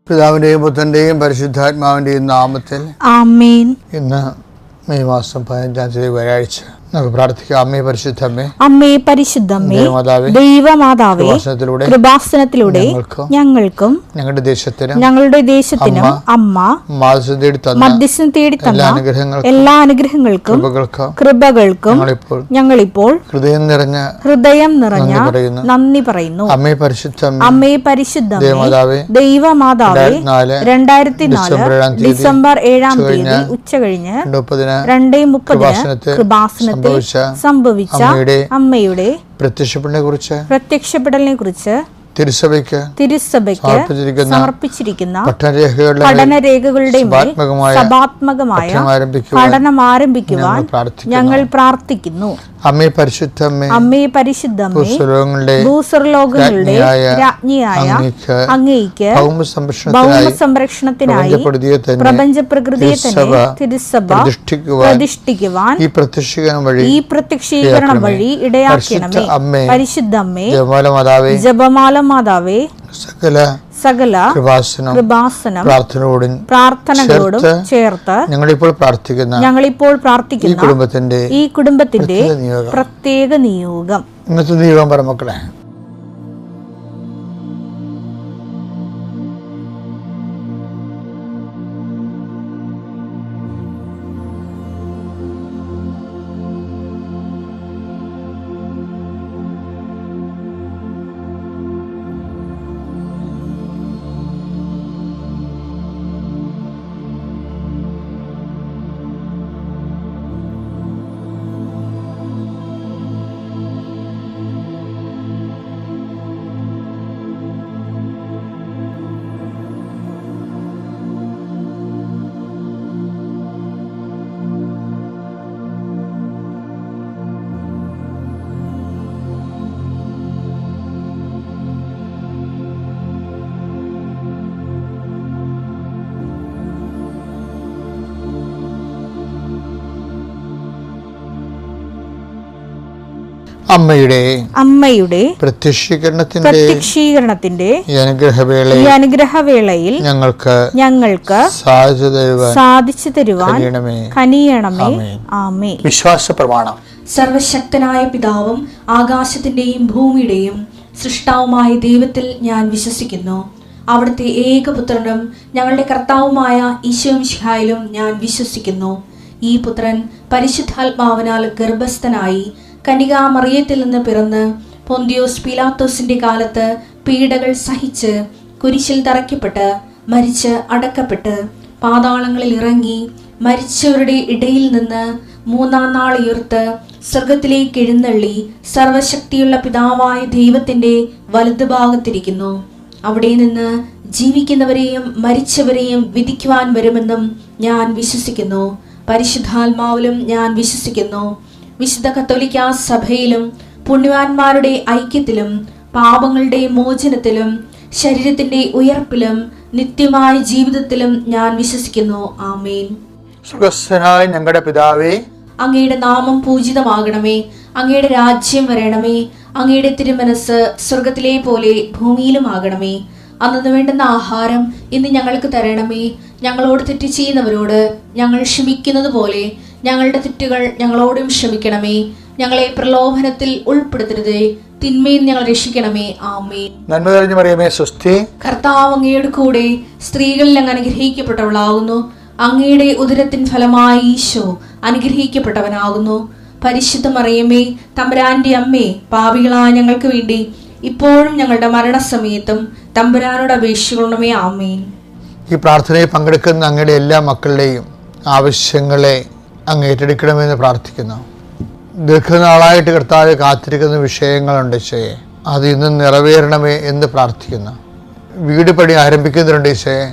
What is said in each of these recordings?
പിതാവിന്റെയും പുത്രന്റെയും പരിശുദ്ധാത്മാവിന്റെയും നാമത്തിൽ ആമേൻ. ഇന്ന് മെയ് മാസം 15-ാം തീയതി വ്യാഴാഴ്ച നമുക്ക് പ്രാർത്ഥിക്കാം. അമ്മേ പരിശുദ്ധമ്മേ, അമ്മേ പരിശുദ്ധമ്മേ, ദൈവമാതാവേ, കൃപാസനത്തിലൂടെ ഞങ്ങൾക്കും ഞങ്ങളുടെ ദേശത്തിനും അമ്മ മധ്യസ്ഥം തേടി തന്ന എല്ലാ അനുഗ്രഹങ്ങൾക്കും കൃപകൾക്കും ഞങ്ങളിപ്പോൾ ഹൃദയം നിറഞ്ഞ നന്ദി പറയുന്നു. അമ്മേ പരിശുദ്ധമ്മേ, ദൈവമാതാവേ, 2004 ഡിസംബർ 7-ാം തീയതി ഉച്ച കഴിഞ്ഞ് 2:30 കൃപാസനത്തിൽ സംഭവിച്ച അമ്മയുടെ പ്രത്യക്ഷപ്പെടലിനെ കുറിച്ച് തിരുസഭയ്ക്ക് സമർപ്പിച്ചിരിക്കുന്ന പഠനരേഖകളുടെ മേൽ സഭാത്മകമായ പഠനം ആരംഭിക്കുവാൻ ഞങ്ങൾ പ്രാർത്ഥിക്കുന്നു. അമ്മേ പരിശുദ്ധമ്മേ, ഭൂസ്വർലോകങ്ങളുടെ രാജ്ഞിയായ അങ്ങേയ്ക്ക് ഭൗമസംരക്ഷണത്തിനായി പ്രപഞ്ച പ്രകൃതിയെ തന്നെ തിരുസഭ പ്രതിഷ്ഠിക്കുവാൻ ഈ പ്രത്യക്ഷീകരണം വഴി ഇടയാക്കണമേ. പരിശുദ്ധമ്മേ, ജപമാല മാതാവേ, സകല കൃപാസനം പ്രാർത്ഥനകളോടും ചേർത്ത് ഞങ്ങളിപ്പോൾ പ്രാർത്ഥിക്കുന്ന ഈ കുടുംബത്തിന്റെ പ്രത്യേക നിയോഗം. ഇന്നത്തെ നിയോഗം പറ മക്കളെ. അമ്മയുടെ പ്രത്യക്ഷീകരണത്തിന്റെ ഈ അനുഗ്രഹവേളയിൽ ഞങ്ങൾക്ക് സാധിച്ചു തരുവാൻ കനിയണമേ. ആമേൻ. വിശ്വാസ പ്രമാണം. സർവശക്തനായ പിതാവും ആകാശത്തിന്റെയും ഭൂമിയുടെയും സൃഷ്ടാവുമായ ദൈവത്തിൽ ഞാൻ വിശ്വസിക്കുന്നു. അവിടുത്തെ ഏകപുത്രനും ഞങ്ങളുടെ കർത്താവുമായ ഈശോമിശിഹായിലും ഞാൻ വിശ്വസിക്കുന്നു. ഈ പുത്രൻ പരിശുദ്ധാത്മാവിനാൽ ഗർഭസ്ഥനായി കന്യകാമറിയത്തിൽ നിന്ന് പിറന്ന് പൊന്തിയോസ് പീലാത്തോസിന്റെ കാലത്ത് പീഡകൾ സഹിച്ച് കുരിശിൽ തറയ്ക്കപ്പെട്ട് മരിച്ച് അടക്കപ്പെട്ട് പാതാളങ്ങളിൽ ഇറങ്ങി മരിച്ചവരുടെ ഇടയിൽ നിന്ന് 3-ാം നാൾ ഉയർത്ത് സ്വർഗത്തിലേക്ക് എഴുന്നള്ളി സർവശക്തിയുള്ള പിതാവായ ദൈവത്തിന്റെ വലതുഭാഗത്തിരിക്കുന്നു. അവിടെ നിന്ന് ജീവിക്കുന്നവരെയും മരിച്ചവരെയും വിധിക്കുവാൻ വരുമെന്നും ഞാൻ വിശ്വസിക്കുന്നു. പരിശുദ്ധാത്മാവിലും ഞാൻ വിശ്വസിക്കുന്നു. വിശുദ്ധ കത്തോലിക്കാ സഭയിലും പുണ്യവാന്മാരുടെ ഐക്യത്തിലും പാപങ്ങളുടെ മോചനത്തിലും ശരീരത്തിന്റെ ഉയർപ്പിലും നിത്യമായ ജീവിതത്തിലും ഞാൻ വിശ്വസിക്കുന്നു. ആമേൻ. സ്വർഗ്ഗസ്ഥനായ ഞങ്ങളുടെ പിതാവേ, അങ്ങയുടെ നാമം പൂജിതമാകണമേ. അങ്ങയുടെ രാജ്യം വരണമേ. അങ്ങയുടെ തിരുമനസ് സ്വർഗത്തിലെ പോലെ ഭൂമിയിലും ആകണമേ. അന്നു വേണ്ടുന്ന ആഹാരം ഇന്ന് ഞങ്ങൾക്ക് തരണമേ. ഞങ്ങളോട് തെറ്റ് ചെയ്യുന്നവരോട് ഞങ്ങൾ ക്ഷമിക്കുന്നത് പോലെ ഞങ്ങളുടെ തെറ്റുകൾ ഞങ്ങളോടും ക്ഷമിക്കണമേ. ഞങ്ങളെ പ്രലോഭനത്തിൽ ഉൾപ്പെടുത്തരുതേ, തിന്മയിൽ ഞങ്ങൾ രക്ഷിക്കണമേ. ആമേൻ. നന്മ നിറഞ്ഞ മറിയമേ, സ്വസ്തി. കർത്താവ് അങ്ങയുടെ കൂടെ സ്ത്രീകളിൽ അങ്ങ് അനുഗ്രഹിക്കപ്പെട്ടവളാകുന്നു. അങ്ങയുടെ ഉദരത്തിൻ ഫലമായി ഈശോ അനുഗ്രഹിക്കപ്പെട്ടവനാകുന്നു. പരിശുദ്ധ മറിയമേ, തമ്പുരാന്റെ അമ്മേ, പാപികളായ ഞങ്ങൾക്ക് വേണ്ടി ഇപ്പോഴും ഞങ്ങളുടെ മരണസമയത്തും തമ്പുരാനോട് അപേക്ഷിക്കണമേ. ആമേൻ. ഈ പ്രാർത്ഥനയിൽ പങ്കെടുക്കുന്ന അങ്ങയുടെ എല്ലാ മക്കളുടെയും ആവശ്യങ്ങളെ അങ്ങ് ഏറ്റെടുക്കണമെന്ന് പ്രാർത്ഥിക്കുന്നു. ദീർഘനാളായിട്ട് കർത്താവ് കാത്തിരിക്കുന്ന വിഷയങ്ങളുണ്ട് ഈശോയെ, അത് ഇന്ന് നിറവേറണമേ എന്ന് പ്രാർത്ഥിക്കുന്നു. വീട് പണി ആരംഭിക്കുന്നവരുണ്ട് ഈശോയെ,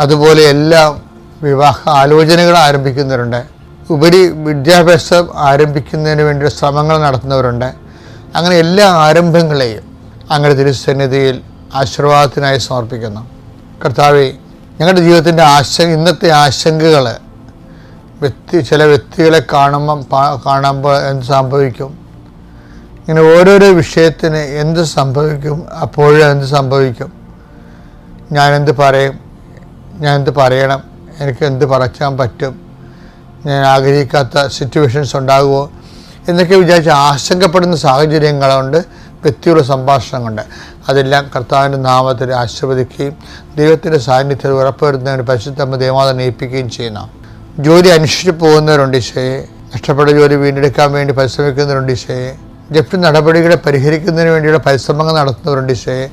അതുപോലെ എല്ലാ വിവാഹ ആലോചനകൾ ആരംഭിക്കുന്നവരുണ്ട്, ഉപരി വിദ്യാഭ്യാസം ആരംഭിക്കുന്നതിന് വേണ്ടി ശ്രമങ്ങൾ നടത്തുന്നവരുണ്ട്. അങ്ങനെ എല്ലാ ആരംഭങ്ങളെയും അങ്ങയുടെ തിരുസന്നിധിയിൽ ആശീർവാദത്തിനായി സമർപ്പിക്കുന്നു. കർത്താവേ, ഞങ്ങളുടെ ജീവിതത്തിൻ്റെ ഇന്നത്തെ ആശങ്കകൾ ചില വ്യക്തികളെ കാണുമ്പോൾ എന്ത് സംഭവിക്കും, ഇങ്ങനെ ഓരോരോ വിഷയത്തിന് എന്ത് സംഭവിക്കും, അപ്പോഴും എന്ത് സംഭവിക്കും, ഞാനെന്ത് പറയും, ഞാൻ എന്ത് പറയണം, എനിക്ക് എന്ത് പറയാൻ പറ്റും, ഞാൻ ആഗ്രഹിക്കാത്ത സിറ്റുവേഷൻസ് ഉണ്ടാകുമോ എന്നൊക്കെ വിചാരിച്ച് ആശങ്കപ്പെടുന്ന സാഹചര്യങ്ങളുണ്ട്, വ്യക്തിയുള്ള സംഭാഷണങ്ങളുണ്ട്. അതെല്ലാം കർത്താവിൻ്റെ നാമത്തിൽ ആശീർവദിക്കുകയും ദൈവത്തിൻ്റെ സാന്നിധ്യത്തിൽ ഉറപ്പുവരുത്തുന്നതിന് പരിശുദ്ധ ദേവമാതാവിനെ ഏൽപ്പിക്കുകയും ചെയ്യുന്ന ജോലി അന്വേഷിച്ച് പോകുന്നവരുണ്ട് ഈശോയെ. നഷ്ടപ്പെട്ട ജോലി വീണ്ടെടുക്കാൻ വേണ്ടി പരിശ്രമിക്കുന്നവരുണ്ട് ഈശോയെ. ജപ്തി നടപടികളെ പരിഹരിക്കുന്നതിന് വേണ്ടിയുള്ള പരിശ്രമങ്ങൾ നടത്തുന്നവരുണ്ട് ഈശോയെ.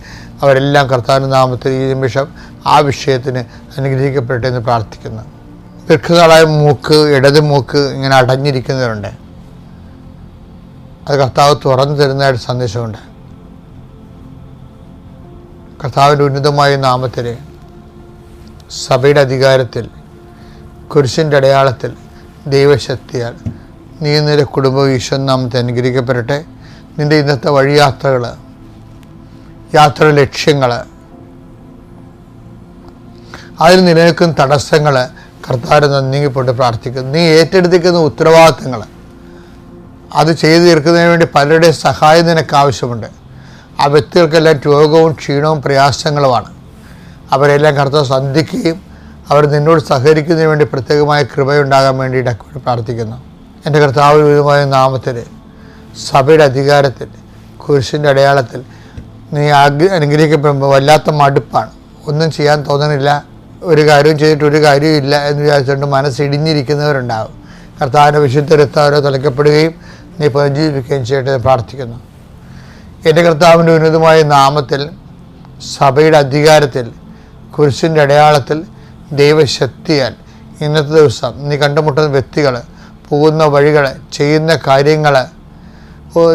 അവരെല്ലാം കർത്താവിൻ്റെ നാമത്തിൽ ഈ നിമിഷം ആ വിഷയത്തിന് അനുഗ്രഹിക്കപ്പെടട്ടെ എന്ന് പ്രാർത്ഥിക്കുന്നു. ദീർഘകാലമായ മൂക്ക്, ഇടത് മൂക്ക് ഇങ്ങനെ അടഞ്ഞിരിക്കുന്നവരുണ്ട്. അത് കർത്താവ് തുറന്നു തരുന്നതായിട്ട് സന്ദേശമുണ്ട്. കർത്താവിൻ്റെ ഉന്നതമായ നാമത്തിൽ, സഭയുടെ അധികാരത്തിൽ, കുരിശിൻ്റെ അടയാളത്തിൽ, ദൈവശക്തിയാൽ നീ നിന്റെ കുടുംബം ഈശോ നാമത്തെ അനുഗ്രഹിക്കപ്പെടട്ടെ. നിൻ്റെ ഇന്നത്തെ വഴിയാത്രകൾ, യാത്ര ലക്ഷ്യങ്ങൾ, അതിൽ നിലനിൽക്കുന്ന തടസ്സങ്ങൾ കർത്താവിനെ നീങ്ങിപ്പോട്ട് പ്രാർത്ഥിക്കുന്നു. നീ ഏറ്റെടുത്തിരിക്കുന്ന ഉത്തരവാദിത്തങ്ങൾ അത് ചെയ്തു തീർക്കുന്നതിന് വേണ്ടി പലരുടെയും സഹായം നിനക്ക് ആവശ്യമുണ്ട്. ആ വ്യക്തികൾക്കെല്ലാം രോഗവും ക്ഷീണവും പ്രയാസങ്ങളുമാണ്. അവരെല്ലാം കർത്താവ് സന്ധിക്കുകയും അവർ നിന്നോട് സഹകരിക്കുന്നതിന് വേണ്ടി പ്രത്യേകമായ കൃപയുണ്ടാകാൻ വേണ്ടിയിട്ട് പ്രാർത്ഥിക്കുന്നു. എൻ്റെ കർത്താവ് വിധമായ നാമത്തിൽ, സഭയുടെ അധികാരത്തിൽ, കുരിശിൻ്റെ അടയാളത്തിൽ നീ അനുഗ്രഹിക്കപ്പെടുമ്പോൾ വല്ലാത്ത മടുപ്പാണ്. ഒന്നും ചെയ്യാൻ തോന്നണില്ല, ഒരു കാര്യവും ചെയ്തിട്ട് ഒരു കാര്യവും ഇല്ല എന്ന് വിചാരിച്ചുകൊണ്ട് മനസ്സിടിഞ്ഞിരിക്കുന്നവരുണ്ടാകും. കർത്താവിൻ്റെ വിശുദ്ധ രക്തം തളിക്കപ്പെടുകയും നീ പുനർജീവിക്കുകയും ചെയ്യട്ടെ പ്രാർത്ഥിക്കുന്നു. എൻ്റെ കർത്താവിൻ്റെ ഉന്നതമായ നാമത്തിൽ, സഭയുടെ അധികാരത്തിൽ, കുരിശിൻ്റെ അടയാളത്തിൽ, ദൈവശക്തിയാൽ ഇന്നത്തെ ദിവസം നീ കണ്ടുമുട്ടുന്ന വ്യക്തികൾ, പോകുന്ന വഴികൾ, ചെയ്യുന്ന കാര്യങ്ങൾ,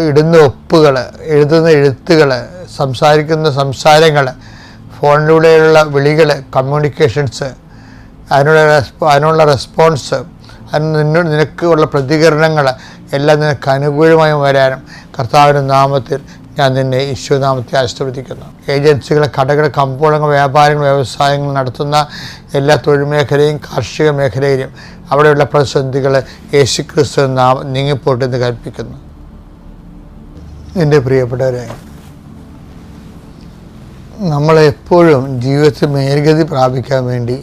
ഇടുന്ന ഒപ്പുകൾ, എഴുതുന്ന എഴുത്തുകൾ, സംസാരിക്കുന്ന സംസാരങ്ങൾ, ഫോണിലൂടെയുള്ള വിളികൾ, കമ്മ്യൂണിക്കേഷൻസ്, അതിനുള്ള റെസ്പോൺസ്, നിനക്കുള്ള പ്രതികരണങ്ങൾ എല്ലാം നിനക്ക് അനുകൂലമായി വരാനും കർത്താവിൻ്റെ നാമത്തിൽ ഞാൻ നിന്നെ ഈശോനാമത്തെ ആശീർവദിക്കുന്നു. ഏജൻസികൾ, കടകൾ, കമ്പോളങ്ങൾ, വ്യാപാരങ്ങൾ, വ്യവസായങ്ങൾ നടത്തുന്ന എല്ലാ തൊഴിൽ മേഖലയും കാർഷിക മേഖലയിലും അവിടെയുള്ള പ്രതിസന്ധികൾ യേശുക്രിസ്തു നീങ്ങിപ്പോട്ടെന്ന് കൽപ്പിക്കുന്നു. എൻ്റെ പ്രിയപ്പെട്ടവരെ, നമ്മളെപ്പോഴും ജീവിതത്തിൽ മേൽഗതി പ്രാപിക്കാൻ വേണ്ടി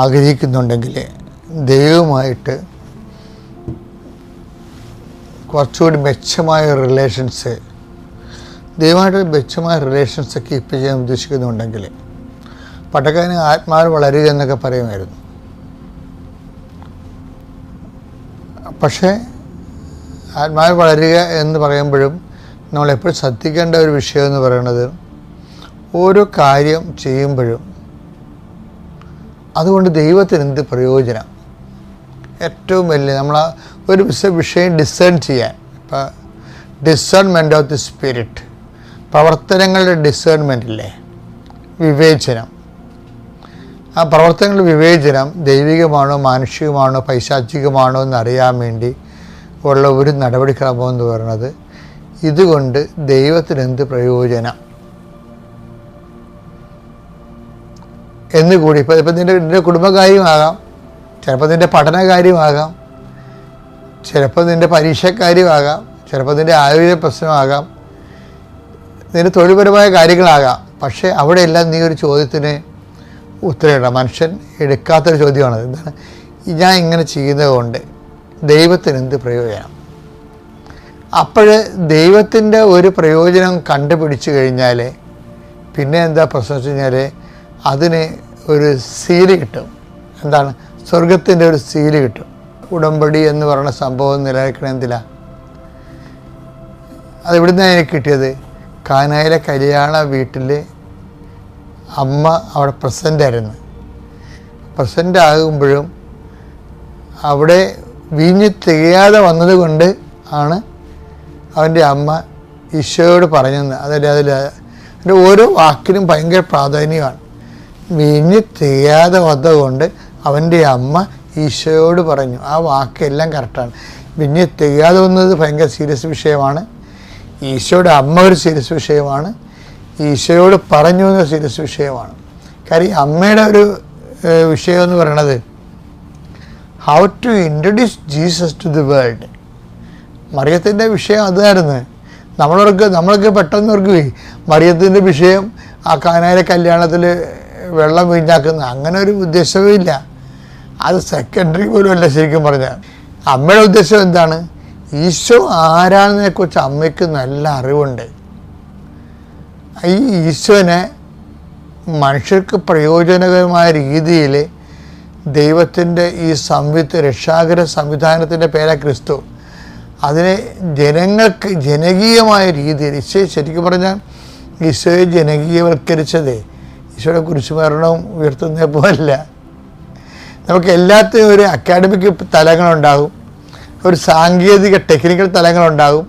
ആഗ്രഹിക്കുന്നുണ്ടെങ്കിൽ ദൈവവുമായിട്ട് കുറച്ചുകൂടി മെച്ചമായ റിലേഷൻസ്, ദൈവമായിട്ട് മെച്ചമായ റിലേഷൻസ് കീപ്പ് ചെയ്യാൻ ഉദ്ദേശിക്കുന്നുണ്ടെങ്കിൽ, പട്ടക്കാരന് ആത്മാവ് വളരുക എന്നൊക്കെ പറയുമായിരുന്നു. പക്ഷേ ആത്മാവ് വളരുക എന്ന് പറയുമ്പോഴും നമ്മളെപ്പോഴും ശ്രദ്ധിക്കേണ്ട ഒരു വിഷയം എന്ന് പറയുന്നത്, ഓരോ കാര്യം ചെയ്യുമ്പോഴും അതുകൊണ്ട് ദൈവത്തിന് എന്ത് പ്രയോജനം, ഏറ്റവും വലിയ നമ്മൾ ഒരു വിഷയം ഡിസേൺ ചെയ്യാൻ, ഇപ്പം ഡിസേൺമെൻറ്റ് ഓഫ് ദി സ്പിരിറ്റ്, പ്രവർത്തനങ്ങളുടെ ഡിസേൺമെൻ്റ് ഇല്ലേ, വിവേചനം. ആ പ്രവർത്തനങ്ങളുടെ വിവേചനം ദൈവികമാണോ മാനുഷികമാണോ പൈശാചികമാണോ എന്നറിയാൻ വേണ്ടി ഉള്ള ഒരു നടപടിക്രമം എന്ന് പറയുന്നത്, ഇതുകൊണ്ട് ദൈവത്തിന് എന്ത് പ്രയോജനം എന്നുകൂടി. ഇപ്പം നിൻ്റെ കുടുംബകാര്യമാകാം, ചിലപ്പോൾ നിൻ്റെ പഠനകാര്യമാകാം, ചിലപ്പോൾ നിൻ്റെ പരീക്ഷക്കാര്യമാകാം, ചിലപ്പോൾ നിൻ്റെ ആരോഗ്യ പ്രശ്നമാകാം, നിൻ്റെ തൊഴിൽപരമായ കാര്യങ്ങളാകാം. പക്ഷേ അവിടെയെല്ലാം നീ ഒരു ചോദ്യത്തിന് ഉത്തരവിടണം. മനുഷ്യൻ എടുക്കാത്തൊരു ചോദ്യമാണത്. എന്താണ്? ഞാൻ ഇങ്ങനെ ചെയ്യുന്നത് കൊണ്ട് ദൈവത്തിന് എന്ത് പ്രയോജനം? അപ്പോൾ ദൈവത്തിൻ്റെ ഒരു പ്രയോജനം കണ്ടുപിടിച്ചു കഴിഞ്ഞാൽ പിന്നെ എന്താ പ്രശ്നം വെച്ച് കഴിഞ്ഞാൽ അതിന് ഒരു സീല് കിട്ടും. എന്താണ്? സ്വർഗത്തിൻ്റെ ഒരു സീല് കിട്ടും. ഉടമ്പടി എന്ന് പറയുന്ന സംഭവം നിലനിൽക്കണമെന്തിലാണ്? അത് ഇവിടുന്ന് എനിക്ക് കിട്ടിയത്, കാനായിലെ കല്യാണ വീട്ടിൽ അമ്മ അവിടെ പ്രസൻ്റായിരുന്നു. പ്രസൻ്റ് ആകുമ്പോഴും അവിടെ വീഞ്ഞ് തികയാതെ വന്നതുകൊണ്ട് ആണ് അവൻ്റെ അമ്മ ഈശോയോട് പറഞ്ഞെന്ന്. അതിൻ്റെ ഓരോ വാക്കിനും ഭയങ്കര പ്രാധാന്യമാണ്. വീഞ്ഞ് തികയാതെ വന്നതുകൊണ്ട് അവൻ്റെ അമ്മ ഈശോയോട് പറഞ്ഞു. ആ വാക്കെല്ലാം കറക്റ്റാണ്. വീഞ്ഞ് തികയാതെ വന്നത് ഭയങ്കര സീരിയസ് വിഷയമാണ്. ഈശോയുടെ അമ്മ ഒരു സീരിയസ് വിഷയമാണ്. ഈശോയോട് പറഞ്ഞു എന്ന സീരിയസ് വിഷയമാണ്. കാര്യം അമ്മയുടെ ഒരു വിഷയം എന്ന് പറയണത് how to introduce Jesus to the world. മറിയത്തിൻ്റെ വിഷയം അതായിരുന്നു. നമ്മളൊക്കെ പെട്ടെന്ന് ഓർക്കുകയെ മറിയത്തിൻ്റെ വിഷയം ആ കാനായിലെ കല്യാണത്തിൽ വെള്ളം വീഞ്ഞാക്കുന്ന അങ്ങനെ ഒരു ഉദ്ദേശവും ഇല്ല. അത് സെക്കൻഡറി പോലും അല്ല. ശരിക്കും പറഞ്ഞാൽ അമ്മയുടെ ഉദ്ദേശം എന്താണ്? ഈശോ ആരാണെന്നതിനെക്കുറിച്ച് അമ്മയ്ക്ക് നല്ല അറിവുണ്ട്. ഈ ഈശോനെ മനുഷ്യർക്ക് പ്രയോജനകരമായ രീതിയിൽ ദൈവത്തിൻ്റെ ഈ രക്ഷാകര സംവിധാനത്തിൻ്റെ പേരാ ക്രിസ്തു. അതിനെ ജനങ്ങൾക്ക് ജനകീയമായ രീതിയിൽ ശരിക്കും പറഞ്ഞാൽ ഈശോയെ ജനകീയവൽക്കരിച്ചതേ ഈശോയുടെ കുരിശുമരണവും ഉയർത്തുന്ന പോലല്ല. നമുക്ക് എല്ലാത്തിനും ഒരു അക്കാഡമിക് തലങ്ങളുണ്ടാകും, ഒരു സാങ്കേതിക ടെക്നിക്കൽ തലങ്ങളുണ്ടാകും,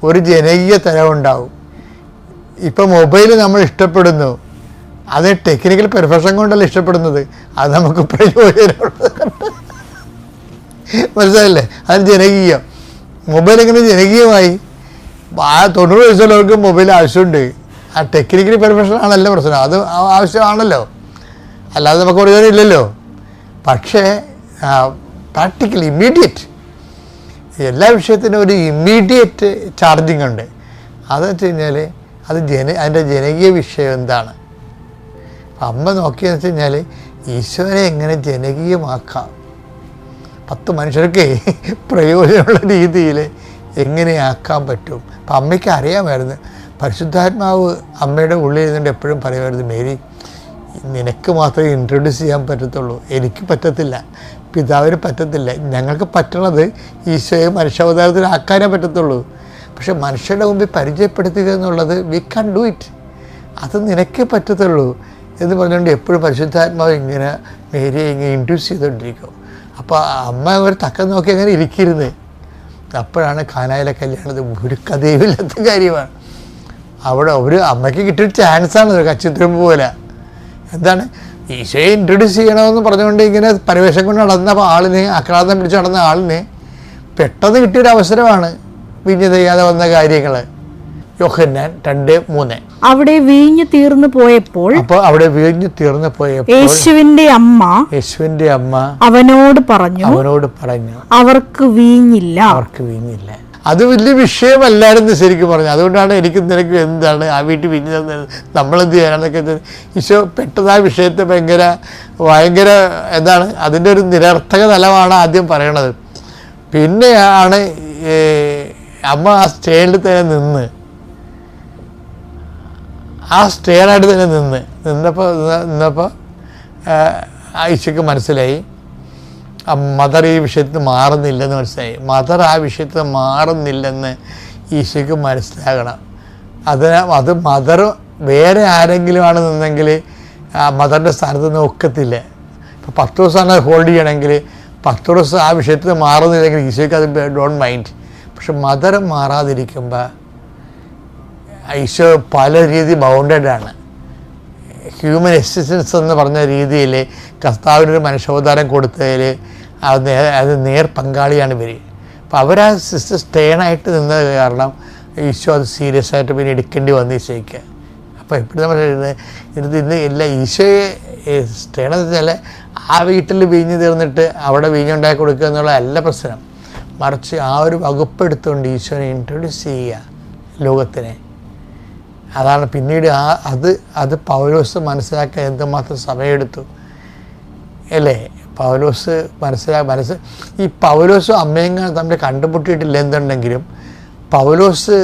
ഒരു ജനകീയ തലമുണ്ടാകും. ഇപ്പം മൊബൈൽ നമ്മൾ ഇഷ്ടപ്പെടുന്നു, അത് ടെക്നിക്കൽ പെർഫെക്ഷൻ കൊണ്ടല്ല ഇഷ്ടപ്പെടുന്നത്, അത് നമുക്ക് പ്രയോജനമുള്ളത്. മനസ്സിലായില്ലേ? അത് ജനകീയം. മൊബൈൽ എങ്ങനെ ജനകീയമായി? 90 വയസ്സുള്ളവർക്ക് മൊബൈൽ ആവശ്യമുണ്ട്. ആ ടെക്നിക്കൽ പെർഫെക്ഷൻ ആണല്ലോ പ്രശ്നം, അത് ആവശ്യമാണല്ലോ, അല്ലാതെ നമുക്ക് പ്രയോജനം ഇല്ലല്ലോ. പക്ഷേ പ്രാക്ടിക്കൽ ഇമ്മീഡിയറ്റ് എല്ലാ വിഷയത്തിനും ഒരു ഇമ്മീഡിയറ്റ് ചാർജിങ് ഉണ്ട്. അതെന്ന് വെച്ച് കഴിഞ്ഞാൽ അതിൻ്റെ ജനകീയ വിഷയം എന്താണ്? അമ്മ നോക്കിയെന്ന് വെച്ച് കഴിഞ്ഞാൽ ഈശോനെ എങ്ങനെ ജനകീയമാക്കാം, 10 മനുഷ്യർക്ക് പ്രയോജനമുള്ള രീതിയിൽ എങ്ങനെയാക്കാൻ പറ്റും. അപ്പം അമ്മയ്ക്ക് അറിയാമായിരുന്നു. പരിശുദ്ധാത്മാവ് അമ്മയുടെ ഉള്ളിൽ ഇരുന്നിട്ട് എപ്പോഴും പറയുമായിരുന്നു, മേരി നിനക്ക് മാത്രമേ ഇൻട്രൊഡ്യൂസ് ചെയ്യാൻ പറ്റത്തുള്ളൂ, എനിക്ക് പറ്റത്തില്ല, പിതാവിന് പറ്റത്തില്ല. ഞങ്ങൾക്ക് പറ്റണത് ഈശോയെ മനുഷ്യാവതാരത്തിലാക്കാനേ പറ്റത്തുള്ളൂ. പക്ഷെ മനുഷ്യരുടെ മുമ്പിൽ പരിചയപ്പെടുത്തുക എന്നുള്ളത് വി കാൻ ഡു ഇറ്റ്, അത് നിനക്കേ പറ്റത്തുള്ളൂ എന്ന് പറഞ്ഞുകൊണ്ട് എപ്പോഴും പരിശുദ്ധാത്മാവ് ഇങ്ങനെ മേരിയെ ഇങ്ങനെ ഇൻട്രൊഡ്യൂസ് ചെയ്തുകൊണ്ടിരിക്കും. അപ്പോൾ അമ്മ ഒരു തക്കം നോക്കി അങ്ങനെ ഇരിക്കരുത്. അപ്പോഴാണ് കാനായിലെ കല്യാണത് ഒരു കഥയുമില്ലാത്ത കാര്യമാണ്. അവിടെ ഒരു അമ്മയ്ക്ക് കിട്ടിയൊരു ചാൻസാണ്, ഒരു കച്ചിത്തുരുമ്പ് പോലെ. എന്താണ്? ഈശോയെ ഇൻട്രൊഡ്യൂസ് ചെയ്യണമെന്ന് പറഞ്ഞുകൊണ്ട് ഇങ്ങനെ പരിവേഷം കൊണ്ട് നടന്ന ആളിനെ, ആക്രാന്തം പിടിച്ച് നടന്ന ആളിനെ പെട്ടെന്ന് കിട്ടിയൊരു അവസരമാണ് വീഞ്ഞ് ചെയ്യാതെ വന്ന കാര്യങ്ങൾ. യോഹന്നാൻ 2:3. അവിടെ വീഞ്ഞു തീർന്നു പോയപ്പോൾ യേശുവിന്റെ അമ്മ അവനോട് പറഞ്ഞു അവർക്ക് വീഞ്ഞില്ല. അത് വലിയ വിഷയമല്ലായിരുന്നു ശരിക്കും പറഞ്ഞു. അതുകൊണ്ടാണ് എനിക്ക് നിനക്ക് എന്താണ് ആ വീട്ടിൽ വീഞ്ഞ് തന്നത്, നമ്മളെന്ത് ചെയ്യാനൊക്കെ. ഈശോ പെട്ടെന്ന് ആ വിഷയത്തെ ഭയങ്കര എന്താണ് അതിൻ്റെ ഒരു നിരർത്ഥക തലമാണ് ആദ്യം പറയണത്. പിന്നെയാണ് അമ്മ ആ സ്റ്റേഡിൽ തന്നെ നിന്നപ്പോൾ ഈശോയ്ക്ക് മനസ്സിലായി മദർ ഈ വിഷയത്തിൽ മാറുന്നില്ലെന്ന് മനസ്സിലായി. മദർ ആ വിഷയത്തിൽ മാറുന്നില്ലെന്ന് ഈശോയ്ക്ക് മനസ്സിലാകണം. അത് മദർ വേറെ ആരെങ്കിലും ആണ് നിന്നെങ്കിൽ മദറിൻ്റെ സ്ഥാനത്ത് നിന്ന് ഒക്കത്തില്ല. ഇപ്പോൾ 10 ദിവസമാണ് ഹോൾഡ് ചെയ്യണമെങ്കിൽ 10 ദിവസം ആ വിഷയത്തിൽ മാറുന്നില്ലെങ്കിൽ ഈശോയ്ക്ക് അത് ഡോണ്ട് മൈൻഡ്. പക്ഷെ മദർ മാറാതിരിക്കുമ്പോൾ ഈശോ പല രീതി ബൗണ്ടഡാണ്. ഹ്യൂമൻ എക്സിസ്റ്റൻസ് എന്ന് പറഞ്ഞ രീതിയിൽ കർത്താവിനൊരു മനുഷ്യാവതാരം കൊടുത്തതിൽ അത് നേർ പങ്കാളിയാണ് ഇവർ. അപ്പോൾ അവർ ആ സ്റ്റേണായിട്ട് നിന്നത് കാരണം ഈശോ അത് സീരിയസ് ആയിട്ട് പിന്നെ എടുക്കേണ്ടി വന്നു ഈശോയ്ക്ക്. അപ്പോൾ എപ്പോഴും നമ്മൾ ഇന്ന് എല്ലാ ഈശോയെ സ്റ്റേണെന്ന് വെച്ചാൽ ആ വീട്ടിൽ വീഞ്ഞ് തീർന്നിട്ട് അവിടെ വീഞ്ഞുണ്ടാക്കി കൊടുക്കുക എന്നുള്ളതല്ല പ്രശ്നം. മറിച്ച് ആ ഒരു വകുപ്പെടുത്തുകൊണ്ട് ഈശോനെ ഇൻട്രൊഡ്യൂസ് ചെയ്യുക ലോകത്തിനെ. അതാണ് പിന്നീട് അത് പൗലോസ് മനസ്സിലാക്കാൻ എന്തുമാത്രം സമയമെടുത്തു അല്ലേ? പൗലോസ് ഈ പൗലോസും അമ്മയും തമ്മിൽ കണ്ടുമുട്ടിയിട്ടില്ല എന്തുണ്ടെങ്കിലും പൗലോസ്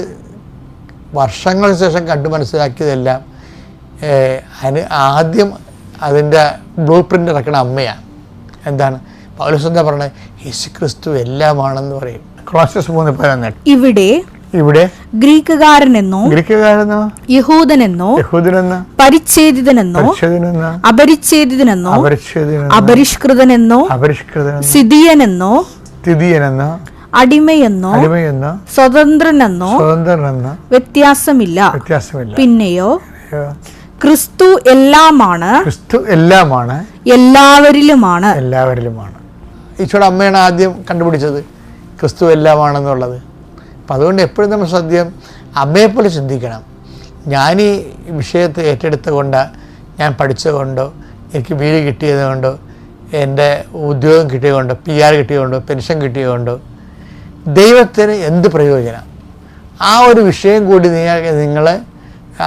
വർഷങ്ങൾക്ക് ശേഷം കണ്ടു മനസ്സിലാക്കിയതെല്ലാം ആദ്യം അതിൻ്റെ ബ്ലൂ പ്രിൻ്റ് ഇറക്കണ അമ്മയാണ്. എന്താണ് പൗലോസ് എന്താ പറയുന്നത്? യേശു ക്രിസ്തു എല്ലാമാണെന്ന് പറയും. കൊളോസ്യസ് 3:18. ഇവിടെ ഗ്രീക്കുകാരനെന്നോ യഹൂദനെന്നോ പരിച്ഛേദിതനെന്നോ അപരിച്ഛേദിതനെന്നോ അപരിഷ്കൃതനെന്നോ സിദിയനെന്നോ അടിമയെന്നോ സ്വതന്ത്രനെന്നോ വ്യത്യാസമില്ല. പിന്നെയോ ക്രിസ്തു എല്ലാമാണ്, എല്ലാവരിലുമാണ്. ഈശോയുടെ അമ്മയാണ് ആദ്യം കണ്ടുപിടിച്ചത് ക്രിസ്തു എല്ലാമാണെന്നുള്ളത്. അപ്പം അതുകൊണ്ട് എപ്പോഴും നമ്മൾ സദ്യം അമ്മയെപ്പോലെ ചിന്തിക്കണം. ഞാൻ ഈ വിഷയത്തെ ഏറ്റെടുത്ത കൊണ്ടോ, ഞാൻ പഠിച്ചതുകൊണ്ടോ, എനിക്ക് വീട് കിട്ടിയതുകൊണ്ടോ, എൻ്റെ ഉദ്യോഗം കിട്ടിയതുകൊണ്ടോ, PR കിട്ടിയതുകൊണ്ടോ, പെൻഷൻ കിട്ടിയതുകൊണ്ടോ ദൈവത്തിന് എന്ത് പ്രയോജനം? ആ ഒരു വിഷയം കൂടി നിങ്ങൾ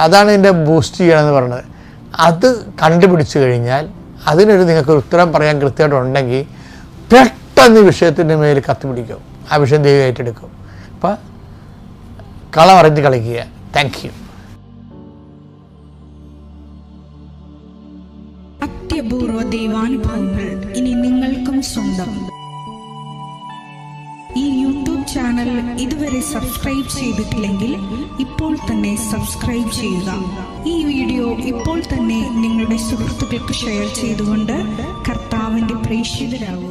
അതാണ് ഇതിൻ്റെ ബൂസ്റ്റ് ചെയ്യണമെന്ന് പറഞ്ഞത്. അത് കണ്ടുപിടിച്ചു കഴിഞ്ഞാൽ അതിനൊരു നിങ്ങൾക്കൊരു ഉത്തരം പറയാൻ കൃത്യമായിട്ടുണ്ടെങ്കിൽ പെട്ടെന്ന് വിഷയത്തിൻ്റെ മേൽ കത്തിപ്പിടിക്കും, ആ വിഷയം ദൈവം ഏറ്റെടുക്കും. അപ്പം കളം അറിഞ്ഞ് കളിക്കുക. Thank you. അത്യപൂർവ ദൈവാനുഭവങ്ങൾ ഇനി നിങ്ങൾക്കും സ്വന്തം. ഈ യൂട്യൂബ് ചാനൽ ഇതുവരെ സബ്സ്ക്രൈബ് ചെയ്തിട്ടില്ലെങ്കിൽ ഇപ്പോൾ തന്നെ സബ്സ്ക്രൈബ് ചെയ്യുക. ഈ വീഡിയോ ഇപ്പോൾ തന്നെ നിങ്ങളുടെ സുഹൃത്തുക്കൾക്ക് ഷെയർ ചെയ്തുകൊണ്ട് കർത്താവിന്റെ പ്രേക്ഷിതരാകുക.